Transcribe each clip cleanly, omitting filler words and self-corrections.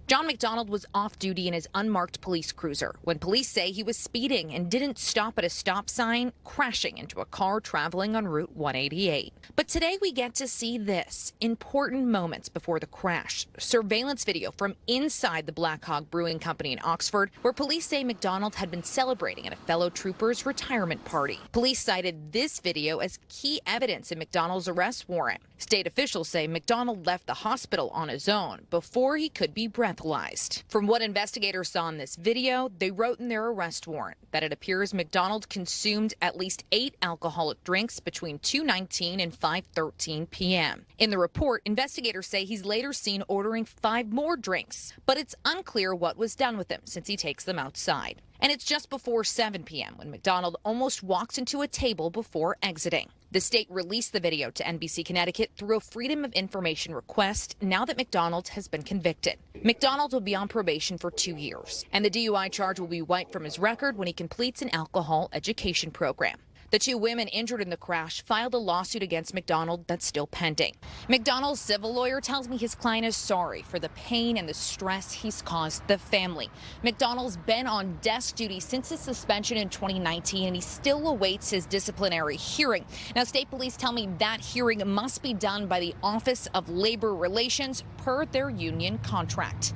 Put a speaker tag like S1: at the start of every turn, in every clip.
S1: John McDonald was off duty in his unmarked police cruiser when police say he was speeding and didn't stop at a stop sign, crashing into a car traveling on Route 188. But today we get to see this important moments before the crash. Surveillance video from inside the Black Hog Brewing Company in Oxford, where police say McDonald had been celebrating at a fellow trooper's retirement party. Police cited this video as key evidence in McDonald's arrest warrant. State officials say McDonald left the hospital on his own before he could be breathalyzed. From what investigators saw in this video, they wrote in their arrest warrant that it appears McDonald consumed at least 8 alcoholic drinks between 2:19 and 5:13 p.m. In the report, investigators say he's later seen ordering 5 more drinks, but it's unclear what was done with them since he takes them outside. And it's just before 7 p.m. when McDonald almost walks into a table before exiting. The state released the video to NBC Connecticut through a Freedom of Information request now that McDonald has been convicted. McDonald will be on probation for 2 years, and the DUI charge will be wiped from his record when he completes an alcohol education program. The 2 women injured in the crash filed a lawsuit against McDonald that's still pending. McDonald's civil lawyer tells me his client is sorry for the pain and the stress he's caused the family. McDonald's been on desk duty since his suspension in 2019, and he still awaits his disciplinary hearing. Now, state police tell me that hearing must be done by the Office of Labor Relations per their union contract.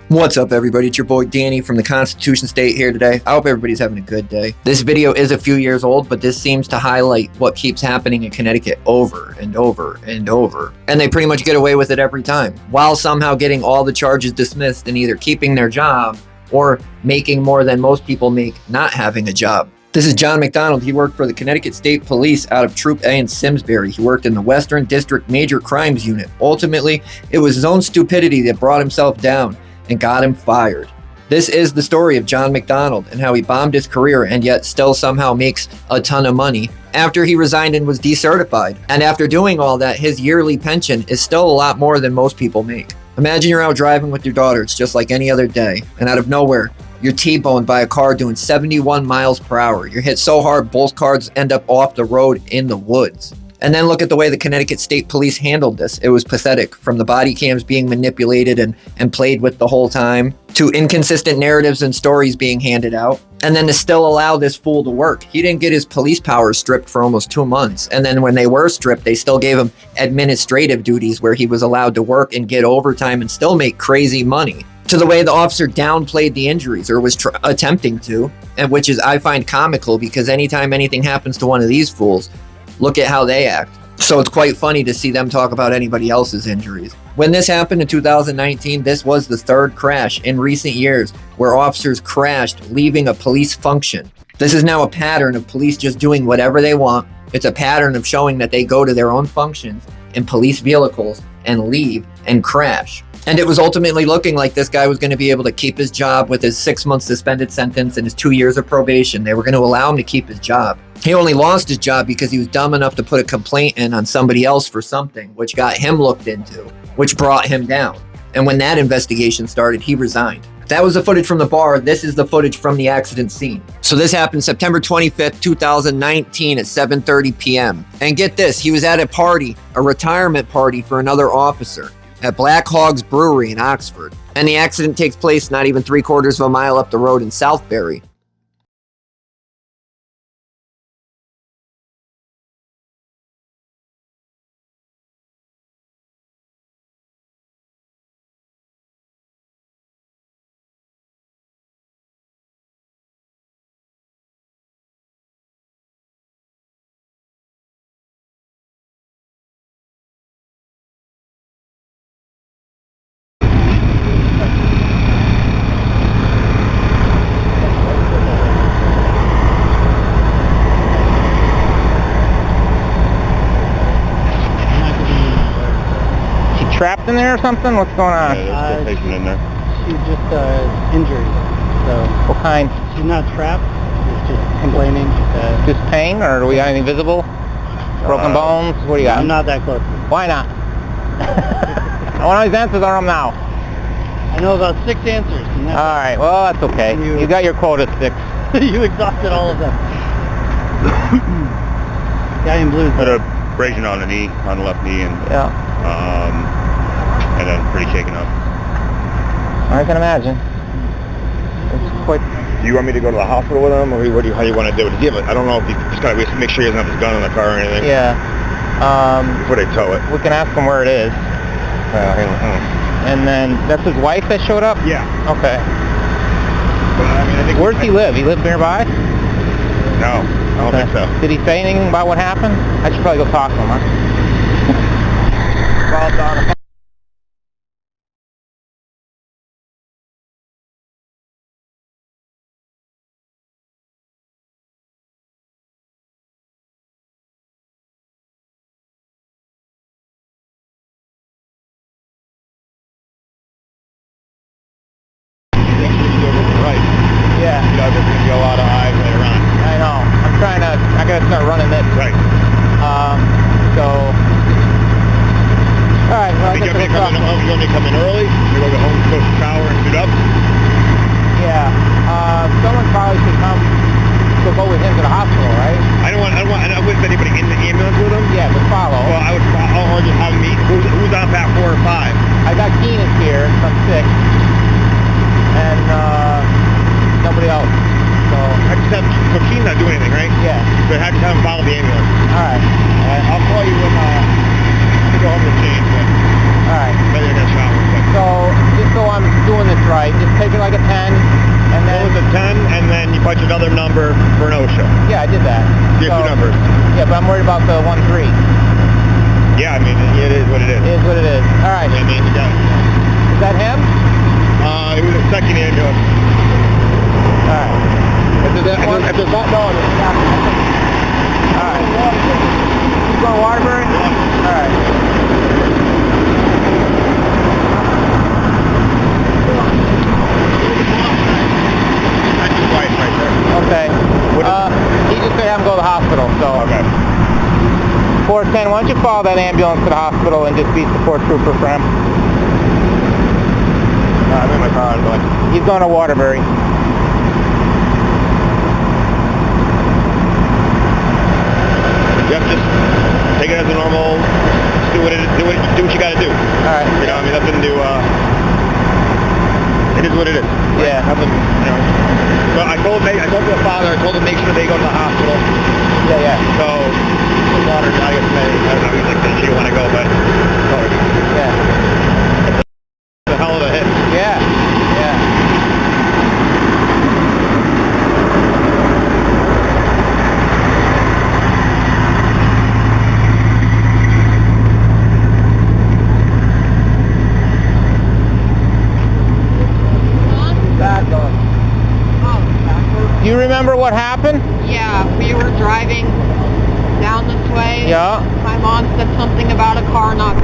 S2: What's up, everybody? It's your boy Danny from the Constitution State here today. I hope everybody's having a good day. This video is a few years old, but this seems to highlight what keeps happening in Connecticut over and over and over. And they pretty much get away with it every time, while somehow getting all the charges dismissed and either keeping their job or making more than most people make not having a job. This is John McDonald. He worked for the Connecticut State Police out of Troop A in Simsbury. He worked in the Western District Major Crimes Unit. Ultimately, it was his own stupidity that brought himself down and got him fired. This is the story of John McDonald and how he bombed his career and yet still somehow makes a ton of money after he resigned and was decertified. And after doing all that, his yearly pension is still a lot more than most people make. Imagine you're out driving with your daughter. It's just like any other day, and out of nowhere, you're T-boned by a car doing 71 miles per hour. You're hit so hard, both cars end up off the road in the woods. And then look at the way the Connecticut State Police handled this. It was pathetic, from the body cams being manipulated and played with the whole time, to inconsistent narratives and stories being handed out, and then to still allow this fool to work. He didn't get his police powers stripped for almost 2 months. And then when they were stripped, they still gave him administrative duties where he was allowed to work and get overtime and still make crazy money. To the way the officer downplayed the injuries, or was attempting to, and which is, I find, comical, because anytime anything happens to one of these fools, look at how they act. So it's quite funny to see them talk about anybody else's injuries. When this happened in 2019, this was the 3rd crash in recent years where officers crashed leaving a police function. This is now a pattern of police just doing whatever they want. It's a pattern of showing that they go to their own functions in police vehicles and leave and crash. And it was ultimately looking like this guy was going to be able to keep his job with his 6-month suspended sentence and his 2 years of probation. They were going to allow him to keep his job. He only lost his job because he was dumb enough to put a complaint in on somebody else for something, which got him looked into, which brought him down. And when that investigation started, he resigned. That was the footage from the bar. This is the footage from the accident scene. So this happened September 25th, 2019 at 7:30 p.m. And get this, he was at a party, a retirement party for another officer, at Black Hog's Brewery in Oxford. And the accident takes place not even 3/4 of a mile up the road in Southbury.
S3: trapped in there or something? What's going on?
S4: Yeah, there's still patient in there.
S5: She's just injured. So
S3: What kind?
S5: she's not trapped. She's just complaining.
S3: Just pain, or do we got anything visible? Broken bones? What do you got?
S5: I'm not that close.
S3: Why not? I want all these answers on them now.
S5: I know about 6 answers. And that's
S3: All right, well, that's okay. You got your quota 6.
S5: you exhausted all of them. Guy in blue.
S4: Had a abrasion on the knee, on the left knee, and
S3: Yeah,
S4: and then pretty shaken up.
S3: I can imagine. It's quite...
S4: Do you want me to go to the hospital with him, or how you want to do it? I don't know if you just gotta make sure he doesn't have his gun in the car or anything.
S3: Yeah.
S4: Before they tow it.
S3: We can ask him where it is. And then, that's his wife that showed up?
S4: Yeah.
S3: Okay.
S4: But, I mean, I think
S3: Where's he live? He live nearby?
S4: No, I don't think so.
S3: Did he say anything about what happened? I should probably go talk to him, huh? Well done.
S4: Right.
S3: Yeah,
S4: You know, there's going to be a lot of eyes later on.
S3: I know. I gotta start running this.
S4: Right.
S3: So, alright, well, I
S4: You
S3: guess
S4: want me
S3: I'll talk to him.
S4: you want me to come in early? You go home, go shower, and suit up?
S3: Yeah, someone probably should come to go with him to the hospital, right?
S4: I wouldn't send anybody in the ambulance with him.
S3: Yeah, but follow.
S4: Well, I would follow, or just have him meet. Who's on path 4 or 5?
S3: I got Keenan here, from 6, and nobody else. So
S4: I just have, so Keen's not doing anything, right?
S3: yeah,
S4: So I just have him follow the ambulance.
S3: all right,
S4: I'll call you when, to go home to change, but
S3: all right.
S4: maybe I got a shower real quick.
S3: So just so I'm doing this right, just take it like a 10, and
S4: That
S3: then
S4: was a 10, and then you punch another number for an OSHA.
S3: yeah, I did that.
S4: You have 2 numbers.
S3: Yeah, but I'm worried about the 1-3.
S4: Yeah, I mean, it is what it is.
S3: It is what it is. All right,
S4: I mean, you got,
S3: is that him?
S4: it was a second ambulance.
S3: All right.
S4: If there's not, no, it's not.
S3: All right. You going to Waterbury? All right.
S4: That's his wife right there.
S3: Okay. He just said have him go to the hospital, so.
S4: Okay.
S3: 410, why don't you follow that ambulance to the hospital and just be support trooper for him?
S4: I'm in my car, but
S3: He's going to Waterbury.
S4: Jeff, just take it as a normal, do what you gotta do.
S3: All right.
S4: You know, I mean, nothing to, it is what it is.
S3: Yeah.
S4: Nothing, you know. But I told the father, I told him make sure they go to the hospital.
S3: Yeah, yeah.
S4: So, the daughter, I guess, I don't know, he's like, she didn't want to go, but,
S3: Yeah.
S4: it's a hell of a hit.
S3: Yeah. Yeah. Do you remember what happened?
S6: Yeah, we were driving down this way.
S3: Yeah.
S6: My mom said something about a car not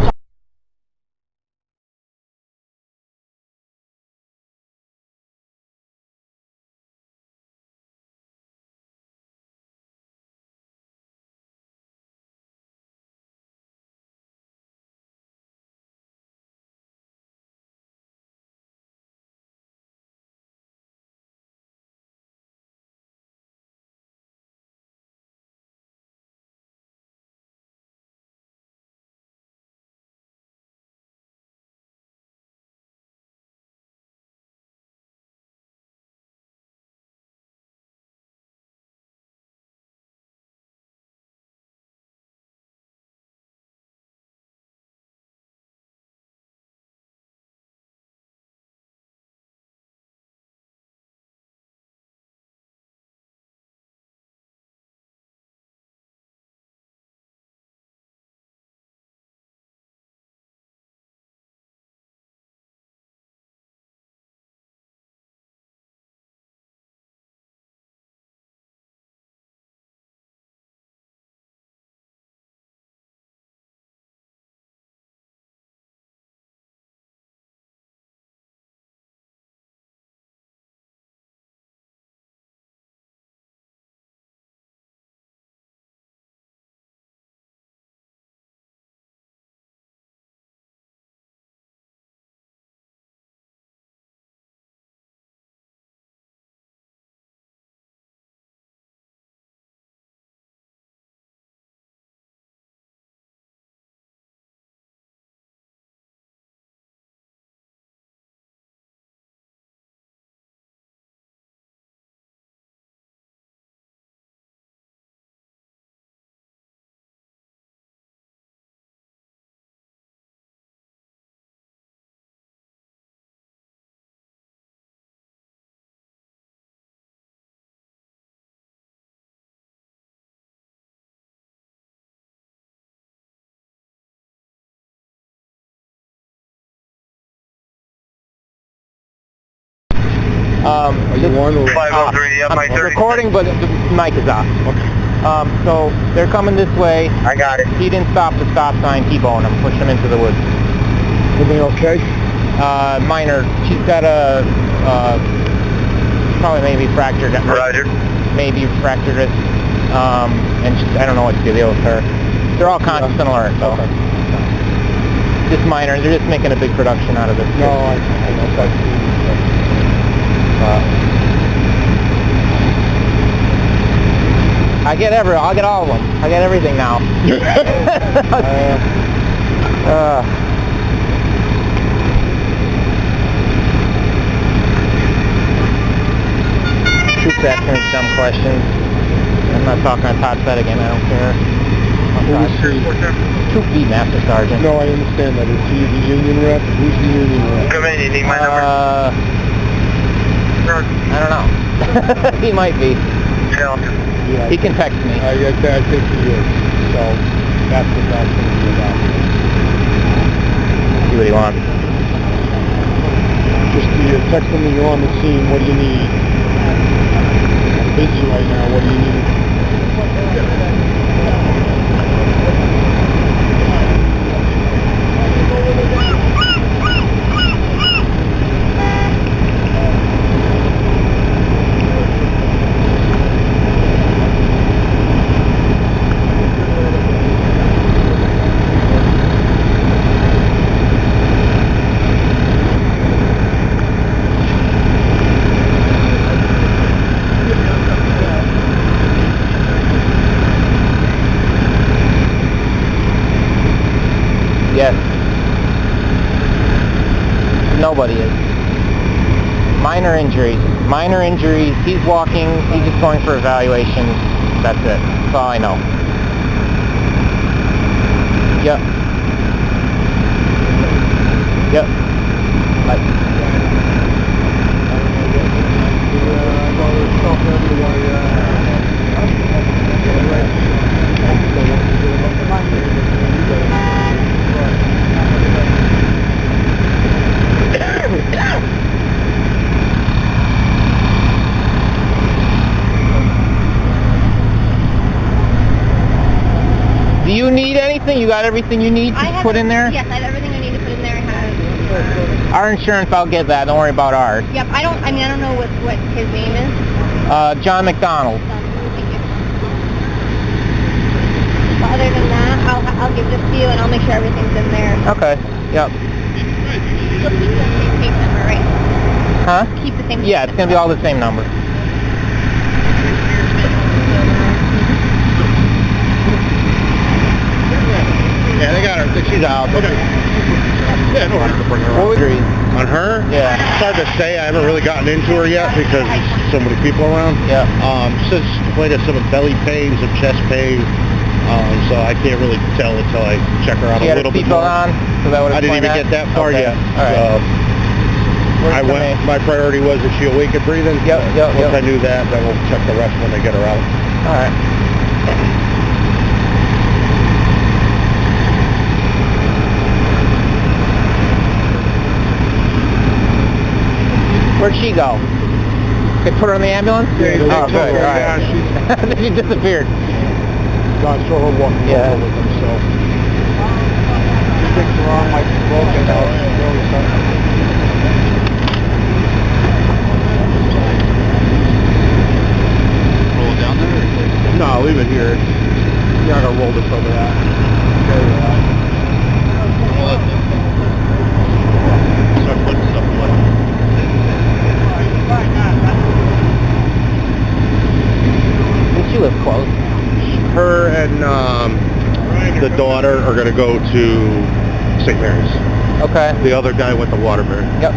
S3: Are
S4: you on or?
S3: 503, yeah, I'm recording, but the mic is off.
S4: Okay.
S3: So they're coming this way.
S4: I got it.
S3: He didn't stop the stop sign, T-bone him, push him into the woods.
S4: Everything okay?
S3: Minor. She's got a, probably maybe fractured.
S4: Roger.
S3: Maybe fractured it. And she's, I don't know what to do with her. They're all conscious and alert, so.
S4: Okay.
S3: Just minor. They're just making a big production out of this.
S4: No, I know.
S3: I'll get all of them. I get everything now. Troops asking me dumb questions. I'm not talking to Todd Fett again. I don't care. Troop B Master Sergeant.
S4: No, I understand that. Is he the union rep? Who's the union rep? Come in, you need my number?
S3: I don't know. He might be.
S4: Yeah,
S3: He can text me.
S4: I think he is. So that's what that's going to be about.
S3: See what he wants.
S4: Just text him when you're on the scene. What do you need? I'm busy right now. What do you need?
S3: Yes. Nobody is. Minor injuries. Minor injuries. He's walking. He's just going for evaluation. That's it. That's all I know. Yep. Yep. Do you need anything? You got everything you need to put in there?
S7: Yes, I have everything I need to put in there. I have.
S3: Our insurance, I'll get that. Don't worry about ours.
S7: Yep, I don't know what his name is.
S3: John McDonald.
S7: Thank you. But other than that, I'll give this to you and I'll make sure everything's in there.
S3: Okay. Yep.
S7: You'll keep the same case number, right?
S3: Huh?
S7: Keep the same.
S3: Yeah, it's gonna be all the same number.
S4: Yeah, they got her. She's out. Okay. Yeah, no worries to bring her
S3: What
S4: up.
S3: would
S4: On her?
S3: Yeah.
S4: It's hard to say. I haven't really gotten into her yet because so many people around.
S3: Yeah.
S4: Says complained of some belly pains and chest pain. So I can't really tell until I check her out
S3: She
S4: a
S3: had
S4: little
S3: a
S4: bit more.
S3: seatbelt on, so that would
S4: I didn't even
S3: explain
S4: get that far
S3: Okay.
S4: yet.
S3: All right.
S4: I went. My priority was is she awake and breathing?
S3: Yep.
S4: Once I knew that, then we'll check the rest when they get her out.
S3: All right. Where'd she go? They put her in the ambulance?
S4: Yeah, they
S3: oh,
S4: took
S3: good.
S4: her.
S3: All right.
S4: Yeah,
S3: She disappeared.
S4: I saw her walking
S3: Yeah.
S4: over with them, so. Sticks her arm might be broken out.
S5: Roll it down there?
S4: No, leave it here. You're not gonna roll this over that.
S5: Start putting stuff away.
S3: Did she live close?
S4: Her and the daughter are gonna go to St. Mary's.
S3: Okay.
S4: The other guy went to Waterbury.
S3: Yep.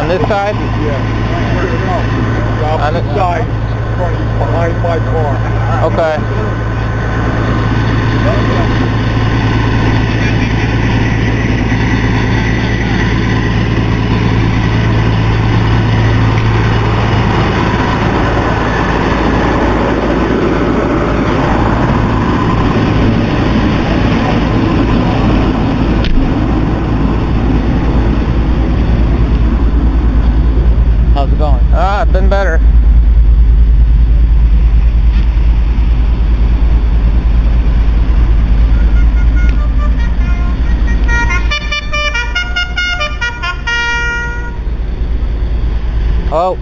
S3: On this side?
S8: Yeah.
S3: On this
S8: side, behind my car.
S3: Okay. How's it going? It's been better. Oh.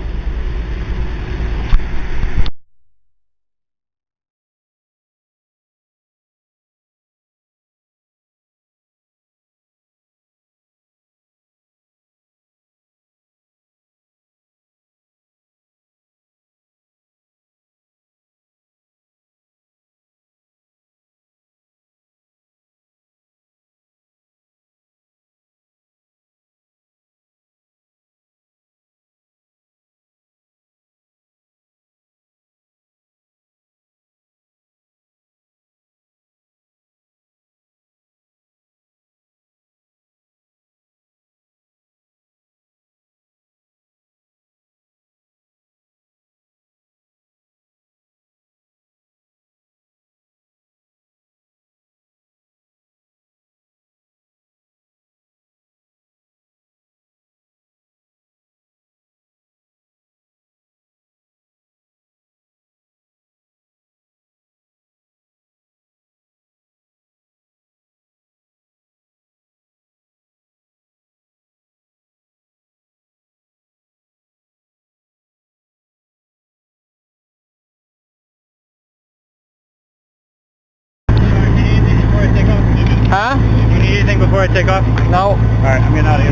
S3: Huh?
S4: You need anything before I take off?
S3: No.
S4: Alright, I'm getting out of here.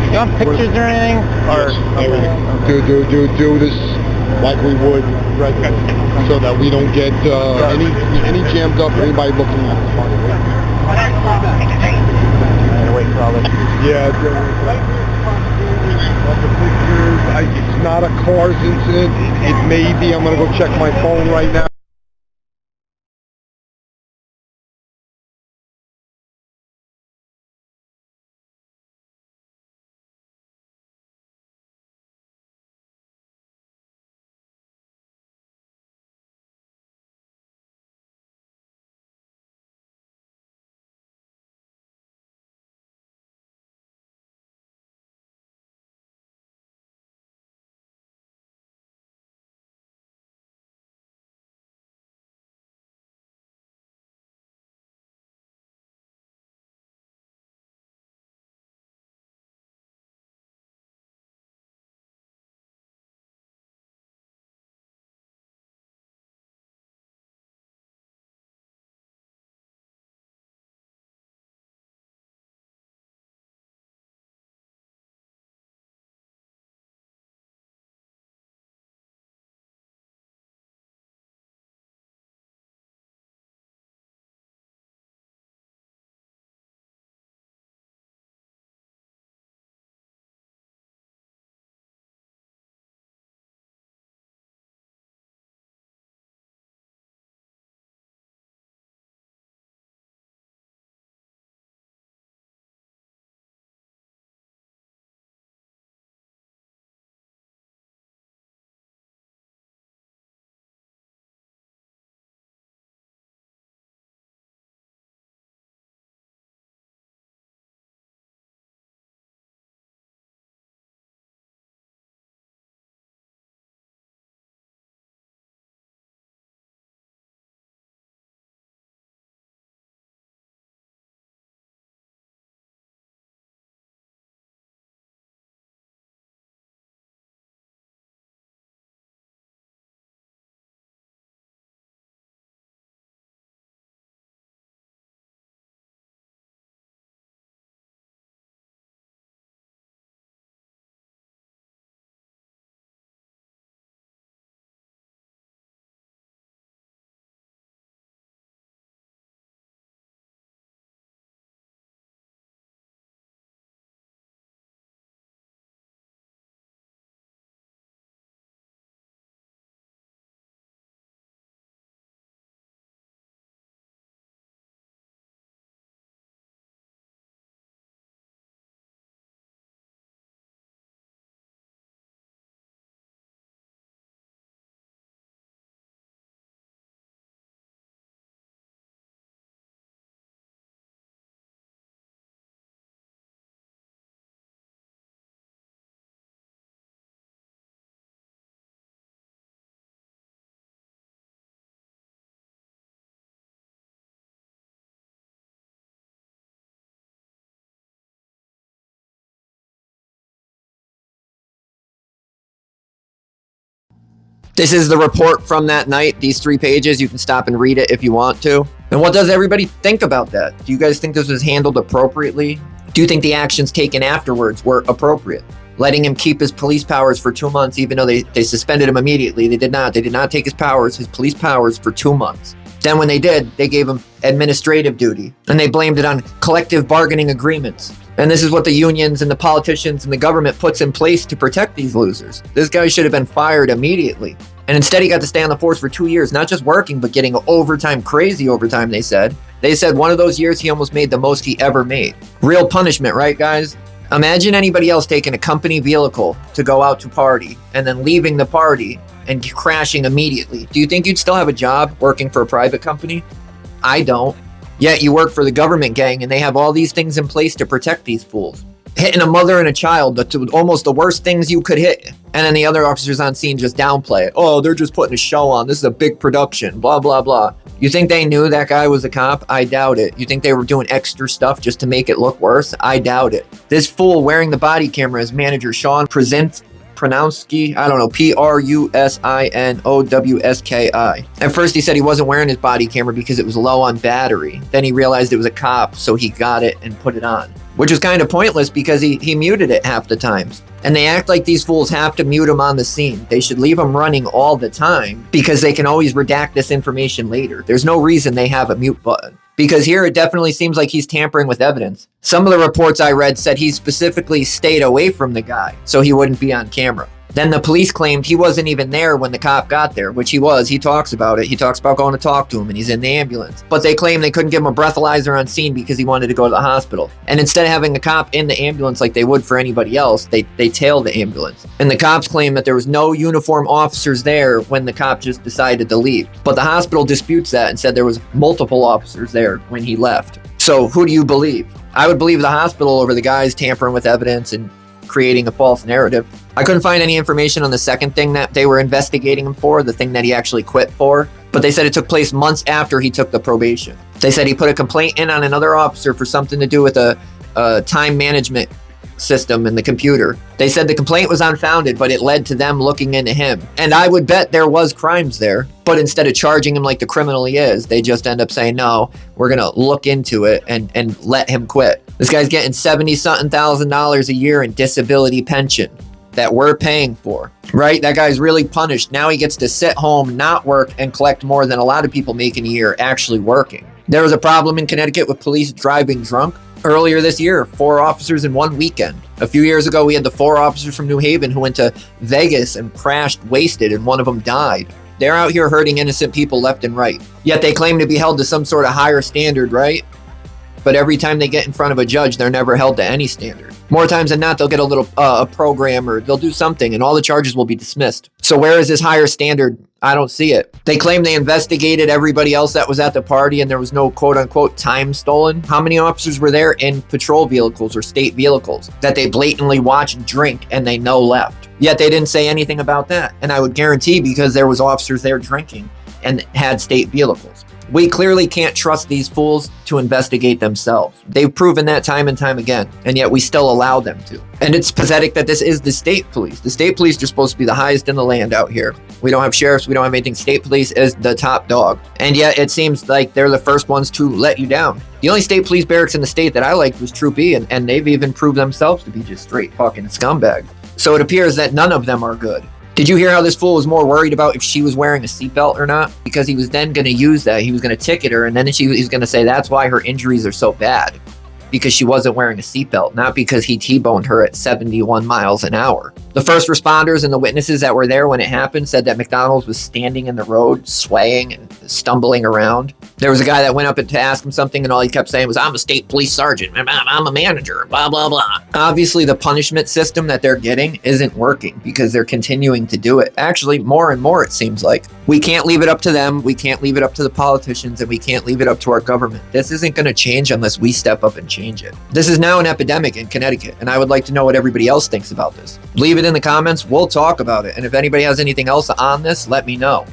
S3: You want pictures or anything? Or
S8: Do this like we would regularly, so that we don't get any jammed up, anybody looking at the front.
S3: Wait for all this.
S8: Yeah, the pictures, it's not a cars incident. It may be. I'm going to go check my phone right now.
S2: This is the report from that night. These 3 pages, you can stop and read it if you want to. And what does everybody think about that? Do you guys think this was handled appropriately? Do you think the actions taken afterwards were appropriate? Letting him keep his police powers for 2 months, even though they suspended him immediately. They did not take his police powers for 2 months. Then when they did, they gave him administrative duty, and they blamed it on collective bargaining agreements. And this is what the unions and the politicians and the government puts in place to protect these losers. This guy should have been fired immediately. And instead he got to stay on the force for 2 years, not just working, but getting overtime, crazy overtime, they said. They said one of those years he almost made the most he ever made. Real punishment, right, guys? Imagine anybody else taking a company vehicle to go out to party and then leaving the party and crashing immediately. Do you think you'd still have a job working for a private company? I don't. Yet you work for the government gang and they have all these things in place to protect these fools. Hitting a mother and a child, that's almost the worst things you could hit. And then the other officers on scene just downplay it. Oh, they're just putting a show on. This is a big production, blah, blah, blah. You think they knew that guy was a cop? I doubt it. You think they were doing extra stuff just to make it look worse? I doubt it. This fool wearing the body camera is manager Sean Pronowski, I don't know, Prusinowski. At first he said he wasn't wearing his body camera because it was low on battery. Then he realized it was a cop, so he got it and put it on. Which was kind of pointless because he muted it half the times. And they act like these fools have to mute him on the scene. They should leave him running all the time because they can always redact this information later. There's no reason they have a mute button. Because here it definitely seems like he's tampering with evidence. Some of the reports I read said he specifically stayed away from the guy so he wouldn't be on camera. Then the police claimed he wasn't even there when the cop got there, which he was. He talks about it. He talks about going to talk to him, and he's in the ambulance. But they claim they couldn't give him a breathalyzer on scene because he wanted to go to the hospital. And instead of having a cop in the ambulance like they would for anybody else, they tailed the ambulance. And the cops claim that there was no uniform officers there when the cop just decided to leave. But the hospital disputes that and said there was multiple officers there when he left. So who do you believe? I would believe the hospital over the guys tampering with evidence and creating a false narrative. I couldn't find any information on the second thing that they were investigating him for, the thing that he actually quit for, but they said it took place months after he took the probation. They said he put a complaint in on another officer for something to do with a time management system in the computer. They said the complaint was unfounded, but it led to them looking into him. And I would bet there was crimes there, but instead of charging him like the criminal he is, they just end up saying, no, we're going to look into it and let him quit. This guy's getting $70-something thousand a year in disability pension that we're paying for, right? That guy's really punished. Now he gets to sit home, not work, and collect more than a lot of people make in a year actually working. There was a problem in Connecticut with police driving drunk. Earlier this year, 4 officers in one weekend. A few years ago, we had the 4 officers from New Haven who went to Vegas and crashed wasted, and one of them died. They're out here hurting innocent people left and right. Yet they claim to be held to some sort of higher standard, right? But every time they get in front of a judge, they're never held to any standard. More times than not, they'll get a little a program or they'll do something and all the charges will be dismissed. So where is this higher standard? I don't see it. They claim they investigated everybody else that was at the party and there was no quote unquote time stolen. How many officers were there in patrol vehicles or state vehicles that they blatantly watched drink and they know left? Yet they didn't say anything about that. And I would guarantee because there was officers there drinking and had state vehicles. We clearly can't trust these fools to investigate themselves. They've proven that time and time again, and yet we still allow them to. And it's pathetic that this is the state police. The state police are supposed to be the highest in the land out here. We don't have sheriffs, we don't have anything. State police is the top dog. And yet it seems like they're the first ones to let you down. The only state police barracks in the state that I liked was Troop E, and they've even proved themselves to be just straight fucking scumbags. So it appears that none of them are good. Did you hear how this fool was more worried about if she was wearing a seatbelt or not? Because he was then going to use that. He was going to ticket her, and then he was going to say that's why her injuries are so bad. Because she wasn't wearing a seatbelt, not because he T-boned her at 71 miles an hour. The first responders and the witnesses that were there when it happened said that McDonald was standing in the road, swaying and stumbling around. There was a guy that went up to ask him something, and all he kept saying was, I'm a state police sergeant, I'm a manager, blah, blah, blah. Obviously, the punishment system that they're getting isn't working because they're continuing to do it. Actually, more and more, it seems like. We can't leave it up to them, we can't leave it up to the politicians, and we can't leave it up to our government. This isn't going to change unless we step up and change it. This is now an epidemic in Connecticut, and I would like to know what everybody else thinks about this. Leave it in the comments, we'll talk about it, and if anybody has anything else on this, let me know.